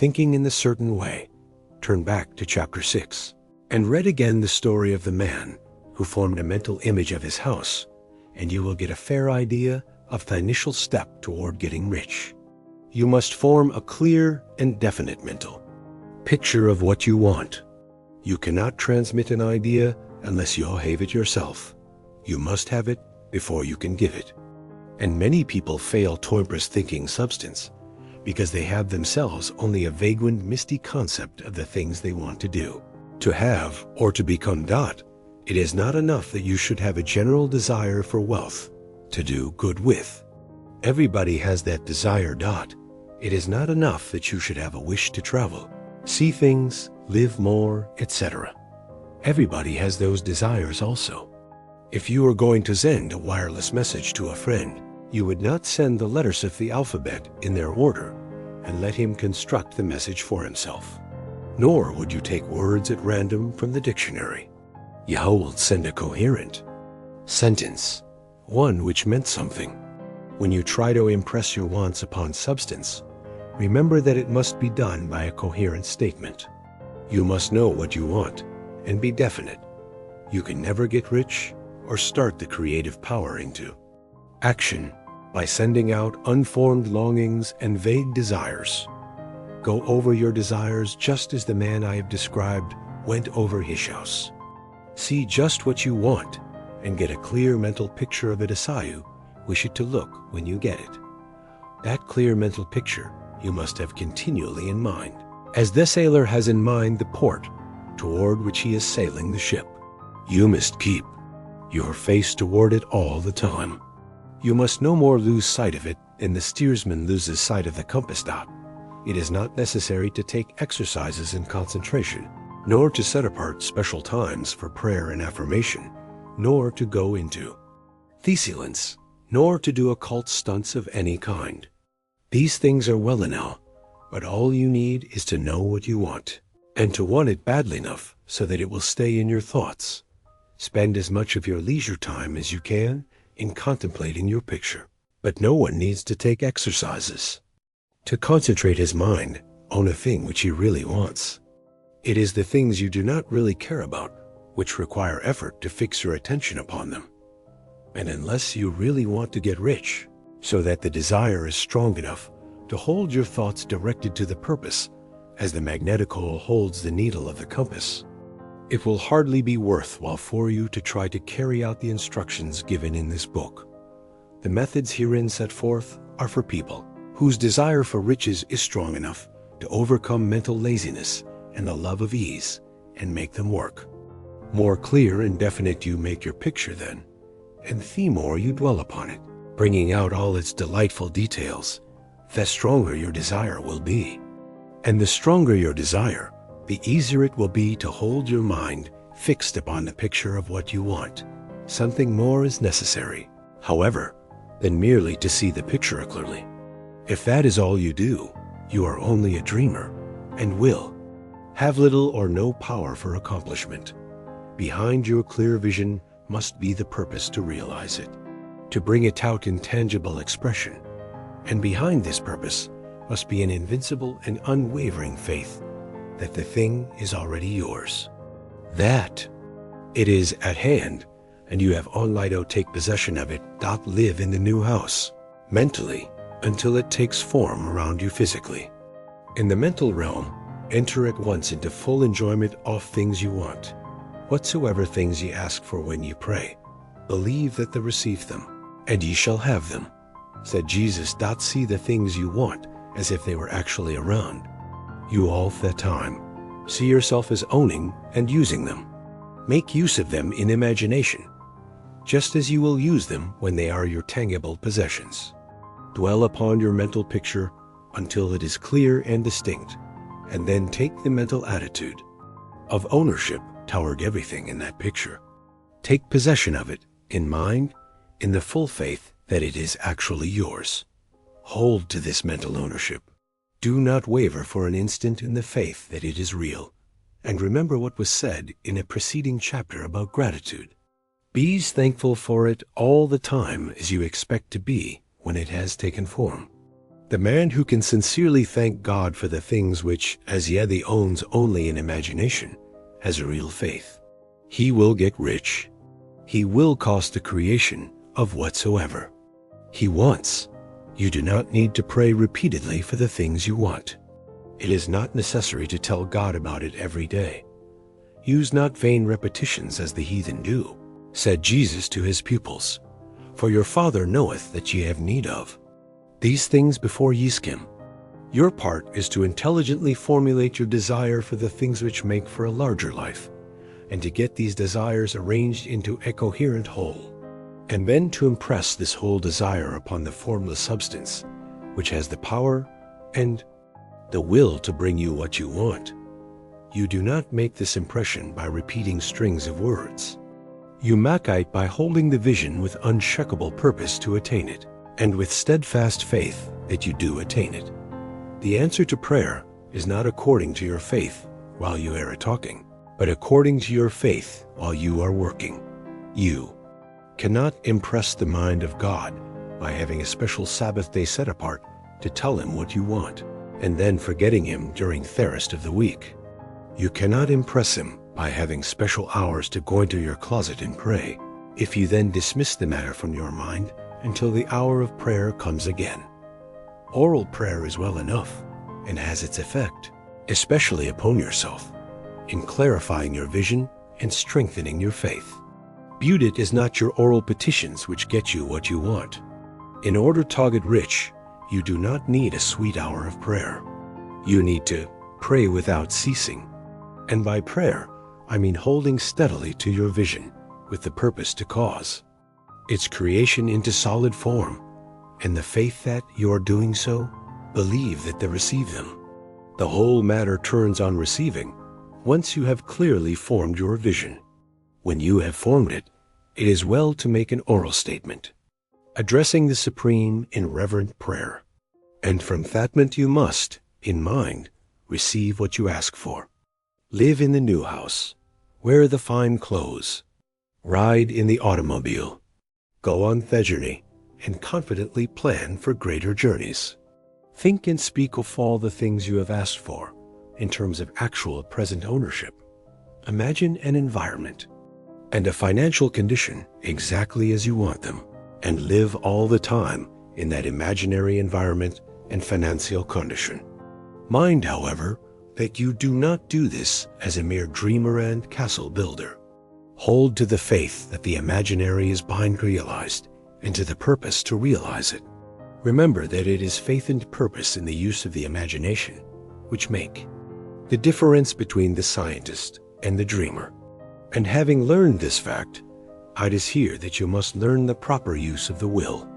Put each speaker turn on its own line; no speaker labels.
thinking in a certain way, turn back to chapter 6 and read again the story of the man who formed a mental image of his house, and you will get a fair idea of the initial step toward getting rich. You must form a clear and definite mental picture of what you want. You cannot transmit an idea unless you have it yourself. You must have it before you can give it. And many people fail to embrace thinking substance because they have themselves only a vague and misty concept of the things they want to do. To have or to become dot, it is not enough that you should have a general desire for wealth to do good with. Everybody has that desire dot. It is not enough that you should have a wish to travel, see things, live more, etc. Everybody has those desires also. If you are going to send a wireless message to a friend, you would not send the letters of the alphabet in their order and let him construct the message for himself. Nor would you take words at random from the dictionary. You will send a coherent sentence, one which meant something. When you try to impress your wants upon substance, remember that it must be done by a coherent statement. You must know what you want and be definite. You can never get rich or start the creative power into action by sending out unformed longings and vague desires. Go over your desires just as the man I have described went over his house. See just what you want and get a clear mental picture of it as you wish it to look when you get it. That clear mental picture you must have continually in mind, as the sailor has in mind the port toward which he is sailing the ship. You must keep your face toward it all the time. You must no more lose sight of it than the steersman loses sight of the compass dot. It is not necessary to take exercises in concentration, nor to set apart special times for prayer and affirmation, nor to go into thessalence, nor to do occult stunts of any kind. These things are well enough, but all you need is to know what you want, and to want it badly enough so that it will stay in your thoughts. Spend as much of your leisure time as you can in contemplating your picture. But no one needs to take exercises to concentrate his mind on a thing which he really wants. It is the things you do not really care about which require effort to fix your attention upon them. And unless you really want to get rich, so that the desire is strong enough to hold your thoughts directed to the purpose, as the magnetical holds the needle of the compass, it will hardly be worthwhile for you to try to carry out the instructions given in this book. The methods herein set forth are for people whose desire for riches is strong enough to overcome mental laziness and the love of ease and make them work. More clear and definite you make your picture then, and the more you dwell upon it, bringing out all its delightful details, the stronger your desire will be. And the stronger your desire, the easier it will be to hold your mind fixed upon the picture of what you want. Something more is necessary, however, than merely to see the picture clearly. If that is all you do, you are only a dreamer and will have little or no power for accomplishment. Behind your clear vision must be the purpose to realize it, to bring it out in tangible expression. And behind this purpose must be an invincible and unwavering faith that the thing is already yours, that it is at hand, and you have only to take possession of it, live in the new house, mentally, until it takes form around you physically. In the mental realm, enter at once into full enjoyment of things you want. Whatsoever things ye ask for when ye pray, believe that they receive them, and ye shall have them. Said Jesus, see the things you want as if they were actually around you all the time. See yourself as owning and using them. Make use of them in imagination, just as you will use them when they are your tangible possessions. Dwell upon your mental picture until it is clear and distinct, and then take the mental attitude of ownership toward everything in that picture. Take possession of it in mind, in the full faith that it is actually yours. Hold to this mental ownership. Do not waver for an instant in the faith that it is real. And remember what was said in a preceding chapter about gratitude. Be thankful for it all the time as you expect to be when it has taken form. The man who can sincerely thank God for the things which as yet he owns only in imagination has a real faith. He will get rich. He will cause the creation of whatsoever he wants. You do not need to pray repeatedly for the things you want. It is not necessary to tell God about it every day. Use not vain repetitions as the heathen do, said Jesus to his pupils, for your Father knoweth that ye have need of these things before ye ask him. Your part is to intelligently formulate your desire for the things which make for a larger life, and to get these desires arranged into a coherent whole, and then to impress this whole desire upon the formless substance, which has the power and the will to bring you what you want. You do not make this impression by repeating strings of words. You make it by holding the vision with unshakable purpose to attain it, and with steadfast faith that you do attain it. The answer to prayer is not according to your faith while you are talking, but according to your faith while you are working. You cannot impress the mind of God by having a special Sabbath day set apart to tell him what you want, and then forgetting him during the rest of the week. You cannot impress him by having special hours to go into your closet and pray, if you then dismiss the matter from your mind until the hour of prayer comes again. Oral prayer is well enough and has its effect, especially upon yourself, in clarifying your vision and strengthening your faith. But it is not your oral petitions which get you what you want. In order to get rich, you do not need a sweet hour of prayer. You need to pray without ceasing. And by prayer, I mean holding steadily to your vision with the purpose to cause its creation into solid form, and the faith that you are doing so, believe that they receive them. The whole matter turns on receiving once you have clearly formed your vision. When you have formed it, it is well to make an oral statement, addressing the Supreme in reverent prayer. And from that moment you must, in mind, receive what you ask for. Live in the new house, wear the fine clothes, ride in the automobile, go on the journey, and confidently plan for greater journeys. Think and speak of all the things you have asked for in terms of actual present ownership. Imagine an environment and a financial condition exactly as you want them, and live all the time in that imaginary environment and financial condition. Mind, however, that you do not do this as a mere dreamer and castle builder. Hold to the faith that the imaginary is behind realized, and to the purpose to realize it. Remember that it is faith and purpose in the use of the imagination which make the difference between the scientist and the dreamer. And having learned this fact, it is here that you must learn the proper use of the will.